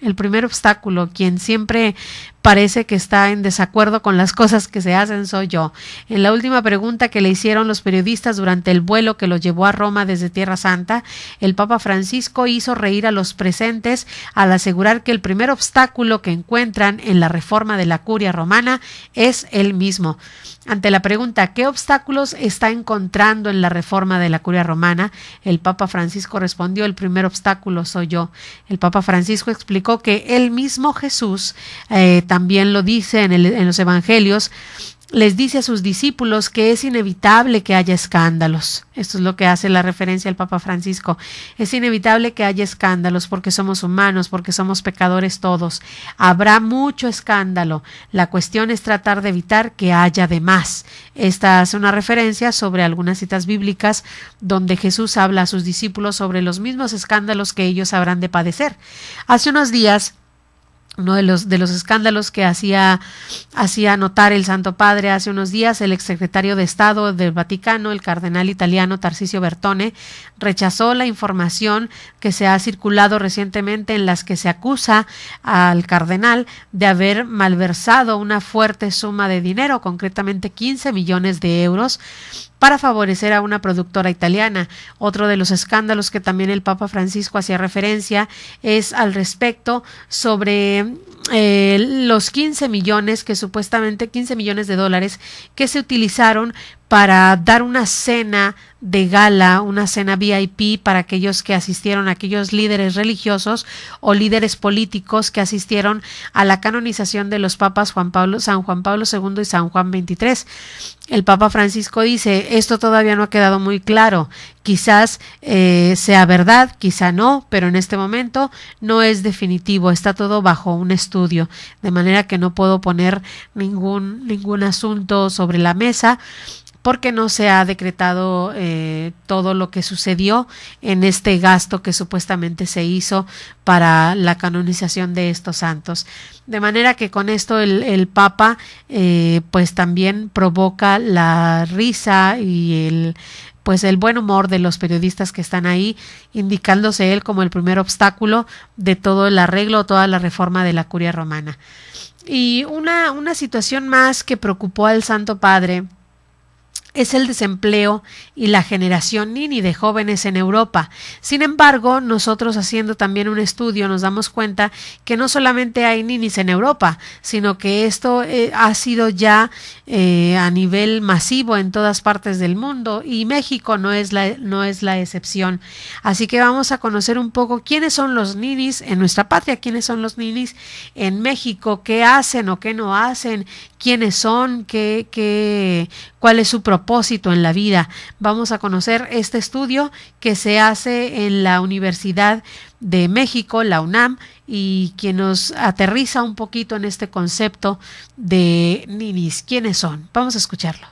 El primer obstáculo, quien siempre parece que está en desacuerdo con las cosas que se hacen, soy yo. En la última pregunta que le hicieron los periodistas durante el vuelo que lo llevó a Roma desde Tierra Santa, el Papa Francisco hizo reír a los presentes al asegurar que el primer obstáculo que encuentran en la reforma de la curia romana es él mismo. Ante la pregunta ¿qué obstáculos está encontrando en la reforma de la curia romana?, el Papa Francisco respondió: el primer obstáculo soy yo. El Papa Francisco explicó que él mismo, Jesús, también lo dice en los evangelios, les dice a sus discípulos que es inevitable que haya escándalos. Esto es lo que hace la referencia al Papa Francisco. Es inevitable que haya escándalos porque somos humanos, porque somos pecadores todos. Habrá mucho escándalo. La cuestión es tratar de evitar que haya de más. Esta hace una referencia sobre algunas citas bíblicas donde Jesús habla a sus discípulos sobre los mismos escándalos que ellos habrán de padecer. Hace unos días, uno de los escándalos que hacía notar el Santo Padre hace unos días, el exsecretario de Estado del Vaticano, el cardenal italiano Tarcisio Bertone, rechazó la información que se ha circulado recientemente en las que se acusa al cardenal de haber malversado una fuerte suma de dinero, concretamente 15 millones de euros, para favorecer a una productora italiana. Otro de los escándalos que también el Papa Francisco hacía referencia es al respecto sobre los 15 millones que supuestamente 15 millones de dólares que se utilizaron para dar una cena de gala, una cena VIP para aquellos que asistieron, aquellos líderes religiosos o líderes políticos que asistieron a la canonización de los papas San Juan Pablo II y San Juan XXIII. El Papa Francisco dice: esto todavía no ha quedado muy claro, quizás sea verdad, quizá no, pero en este momento no es definitivo, está todo bajo un estudio, de manera que no puedo poner ningún asunto sobre la mesa, porque no se ha decretado todo lo que sucedió en este gasto que supuestamente se hizo para la canonización de estos santos. De manera que con esto el Papa pues también provoca la risa y el buen humor de los periodistas que están ahí, indicándose él como el primer obstáculo de todo el arreglo, toda la reforma de la curia romana. Y una situación más que preocupó al Santo Padre es el desempleo y la generación nini de jóvenes en Europa. Sin embargo, nosotros haciendo también un estudio nos damos cuenta que no solamente hay ninis en Europa, sino que esto ha sido ya a nivel masivo en todas partes del mundo, y México no es la excepción. Así que vamos a conocer un poco quiénes son los ninis en nuestra patria, quiénes son los ninis en México, qué hacen o qué no hacen, quiénes son, cuál es su propósito en la vida. Vamos a conocer este estudio que se hace en la Universidad de México, la UNAM, y quien nos aterriza un poquito en este concepto de ninis. ¿Quiénes son? Vamos a escucharlo.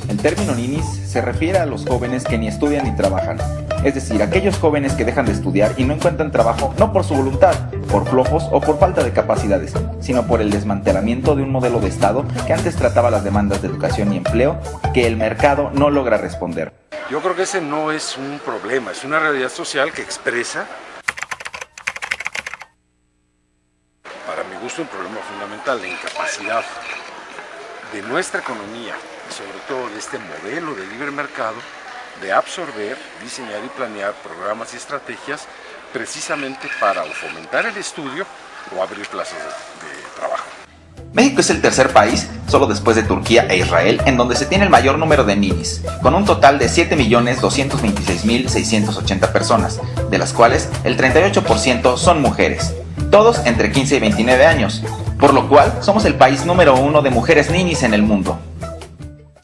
El término ninis se refiere a los jóvenes que ni estudian ni trabajan, es decir, aquellos jóvenes que dejan de estudiar y no encuentran trabajo no por su voluntad, por flojos o por falta de capacidades, sino por el desmantelamiento de un modelo de Estado que antes trataba las demandas de educación y empleo que el mercado no logra responder. Yo creo que ese no es un problema, es una realidad social que expresa, para mi gusto, un problema fundamental de incapacidad de nuestra economía, y sobre todo de este modelo de libre mercado, de absorber, diseñar y planear programas y estrategias precisamente para o fomentar el estudio o abrir plazas de trabajo. México es el tercer país, solo después de Turquía e Israel, en donde se tiene el mayor número de ninis, con un total de 7.226.680 personas, de las cuales el 38% son mujeres, todos entre 15 y 29 años, por lo cual somos el país número 1 de mujeres ninis en el mundo.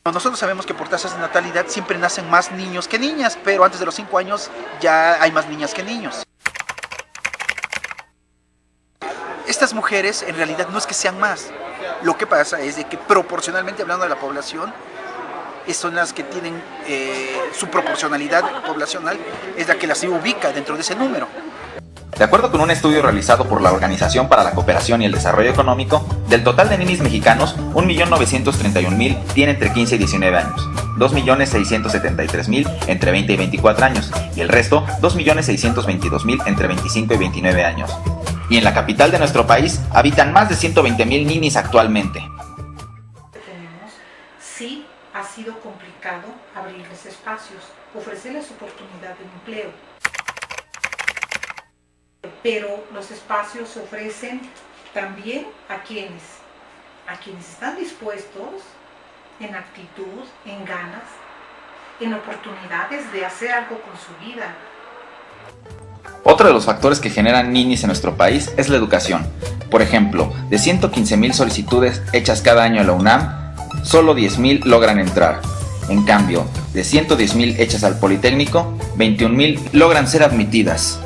Nosotros sabemos que por tasas de natalidad siempre nacen más niños que niñas, pero antes de los 5 años ya hay más niñas que niños. Estas mujeres en realidad no es que sean más. Lo que pasa es de que proporcionalmente hablando de la población, son las que tienen su proporcionalidad poblacional, es la que las ubica dentro de ese número. De acuerdo con un estudio realizado por la Organización para la Cooperación y el Desarrollo Económico, del total de ninis mexicanos, 1.931.000 tiene entre 15 y 19 años, 2.673.000 entre 20 y 24 años, y el resto, 2.622.000 entre 25 y 29 años. Y en la capital de nuestro país habitan más de 120.000 ninis actualmente. Sí, ha sido complicado abrirles espacios, ofrecerles oportunidad de empleo. Pero los espacios se ofrecen también a quienes están dispuestos en actitud, en ganas, en oportunidades de hacer algo con su vida. Otro de los factores que generan ninis en nuestro país es la educación. Por ejemplo, de 115.000 solicitudes hechas cada año a la UNAM, solo 10.000 logran entrar. En cambio, de 110.000 hechas al Politécnico, 21.000 logran ser admitidas.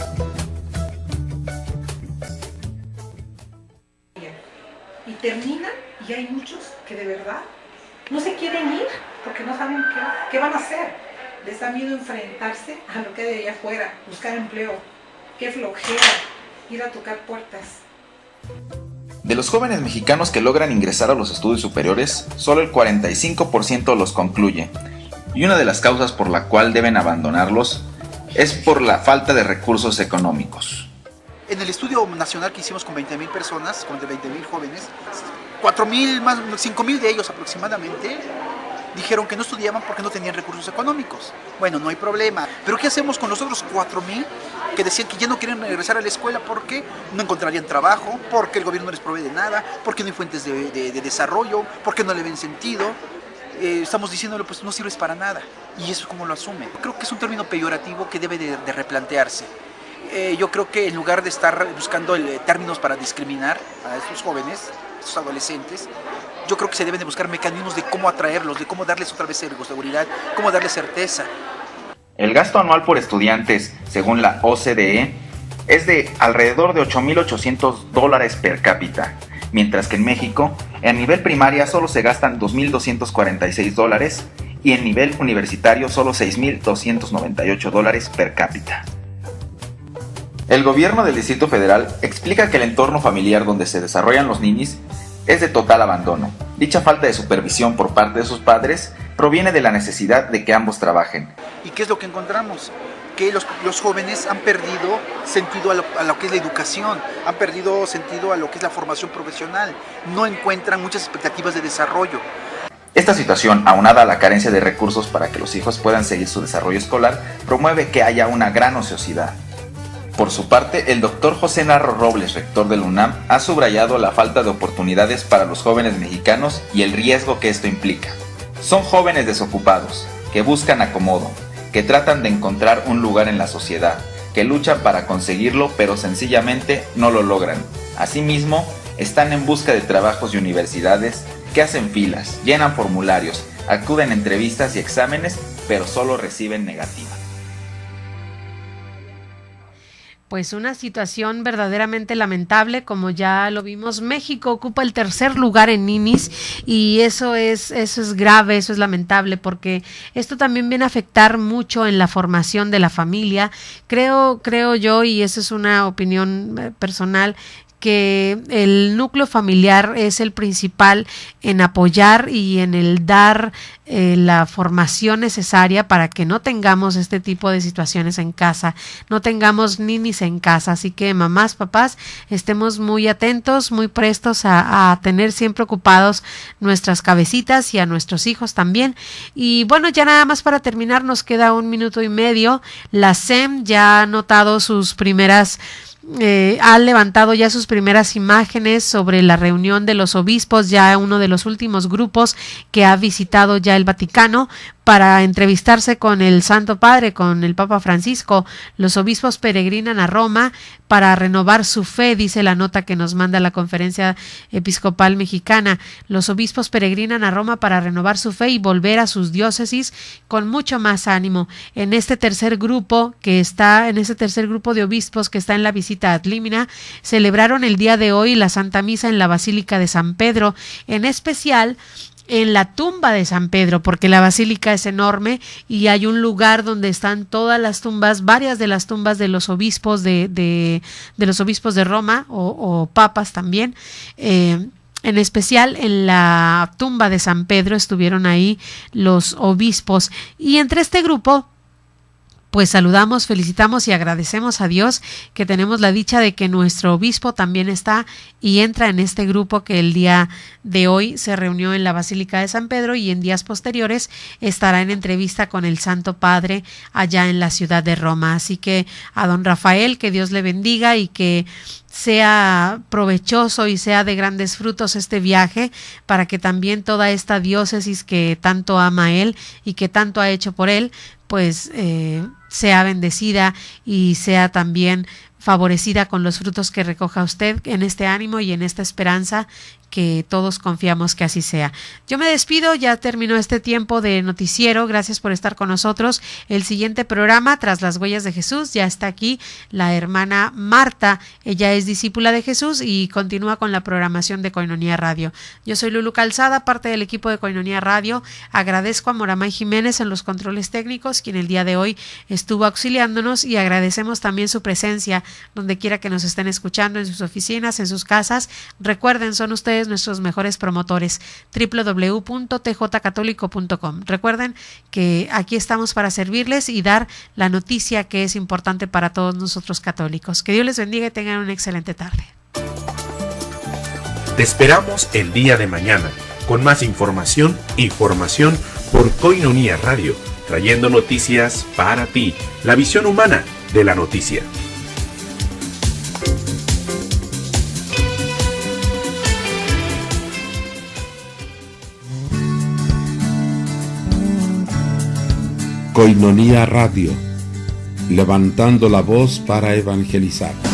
Y terminan, y hay muchos que de verdad no se quieren ir porque no saben qué van a hacer. Les da miedo enfrentarse a lo que hay de allá afuera, buscar empleo. Qué flojera ir a tocar puertas. De los jóvenes mexicanos que logran ingresar a los estudios superiores, solo el 45% los concluye. Y una de las causas por la cual deben abandonarlos es por la falta de recursos económicos. En el estudio nacional que hicimos con 20.000 personas, con 20.000 jóvenes, 4.000 más, 5.000 de ellos aproximadamente dijeron que no estudiaban porque no tenían recursos económicos. Bueno, no hay problema. Pero ¿qué hacemos con los otros 4.000 que decían que ya no quieren regresar a la escuela porque no encontrarían trabajo, porque el gobierno no les provee de nada, porque no hay fuentes de desarrollo, porque no le ven sentido? Estamos diciéndole, pues no sirves para nada. Y eso es como lo asume. Creo que es un término peyorativo que debe de replantearse. Yo creo que en lugar de estar buscando términos para discriminar a estos jóvenes, a estos adolescentes, yo creo que se deben de buscar mecanismos de cómo atraerlos, de cómo darles otra vez seguridad, cómo darles certeza. El gasto anual por estudiantes, según la OCDE, es de alrededor de $8.800 per cápita, mientras que en México, en nivel primaria solo se gastan $2.246 y en nivel universitario solo $6.298 per cápita. El gobierno del Distrito Federal explica que el entorno familiar donde se desarrollan los ninis es de total abandono. Dicha falta de supervisión por parte de sus padres proviene de la necesidad de que ambos trabajen. ¿Y qué es lo que encontramos? Que los jóvenes han perdido sentido a lo que es la educación, han perdido sentido a lo que es la formación profesional, no encuentran muchas expectativas de desarrollo. Esta situación, aunada a la carencia de recursos para que los hijos puedan seguir su desarrollo escolar, promueve que haya una gran ociosidad. Por su parte, el doctor José Narro Robles, rector del UNAM, ha subrayado la falta de oportunidades para los jóvenes mexicanos y el riesgo que esto implica. Son jóvenes desocupados, que buscan acomodo, que tratan de encontrar un lugar en la sociedad, que luchan para conseguirlo pero sencillamente no lo logran. Asimismo, están en busca de trabajos y universidades, que hacen filas, llenan formularios, acuden a entrevistas y exámenes, pero solo reciben negativa. Pues una situación verdaderamente lamentable, como ya lo vimos. México ocupa el tercer lugar en ninis y eso es grave, eso es lamentable, porque esto también viene a afectar mucho en la formación de la familia. Creo yo, y eso es una opinión personal, que el núcleo familiar es el principal en apoyar y en el dar la formación necesaria para que no tengamos este tipo de situaciones en casa, no tengamos ninis en casa. Así que mamás, papás, estemos muy atentos, muy prestos a tener siempre ocupados nuestras cabecitas y a nuestros hijos también. Y bueno, ya nada más para terminar, nos queda 1 minuto y medio. La SEM ya ha notado sus primeras ha levantado ya sus primeras imágenes sobre la reunión de los obispos, ya uno de los últimos grupos que ha visitado ya el Vaticano, para entrevistarse con el Santo Padre, con el Papa Francisco. Los obispos peregrinan a Roma para renovar su fe, dice la nota que nos manda la Conferencia Episcopal Mexicana. Los obispos peregrinan a Roma para renovar su fe y volver a sus diócesis con mucho más ánimo. En este tercer grupo de obispos que está en la visita ad limina, celebraron el día de hoy la Santa Misa en la Basílica de San Pedro, en especial en la tumba de San Pedro, porque la basílica es enorme y hay un lugar donde están todas las tumbas, varias de las tumbas de los obispos de los obispos de Roma o papas también. En especial en la tumba de San Pedro estuvieron ahí los obispos, y entre este grupo pues saludamos, felicitamos y agradecemos a Dios que tenemos la dicha de que nuestro obispo también está y entra en este grupo que el día de hoy se reunió en la Basílica de San Pedro, y en días posteriores estará en entrevista con el Santo Padre allá en la ciudad de Roma. Así que a don Rafael, que Dios le bendiga y que sea provechoso y sea de grandes frutos este viaje, para que también toda esta diócesis que tanto ama él y que tanto ha hecho por él, pues sea bendecida y sea también favorecida con los frutos que recoja usted en este ánimo y en esta esperanza que todos confiamos que así sea. Yo me despido, ya terminó este tiempo de noticiero, gracias por estar con nosotros. El siguiente programa, Tras las Huellas de Jesús, ya está aquí la hermana Marta, ella es discípula de Jesús y continúa con la programación de Koinonia Radio. Yo soy Lulu Calzada, parte del equipo de Koinonia Radio. Agradezco a Moramay Jiménez en los controles técnicos, quien el día de hoy estuvo auxiliándonos, y agradecemos también su presencia donde quiera que nos estén escuchando, en sus oficinas, en sus casas. Recuerden, son ustedes nuestros mejores promotores. www.tjcatólico.com. Recuerden que aquí estamos para servirles y dar la noticia que es importante para todos nosotros católicos. Que Dios les bendiga y tengan una excelente tarde. Te esperamos el día de mañana con más información y formación por Koinonia Radio, trayendo noticias para ti, la visión humana de la noticia. Koinonia Radio, levantando la voz para evangelizar.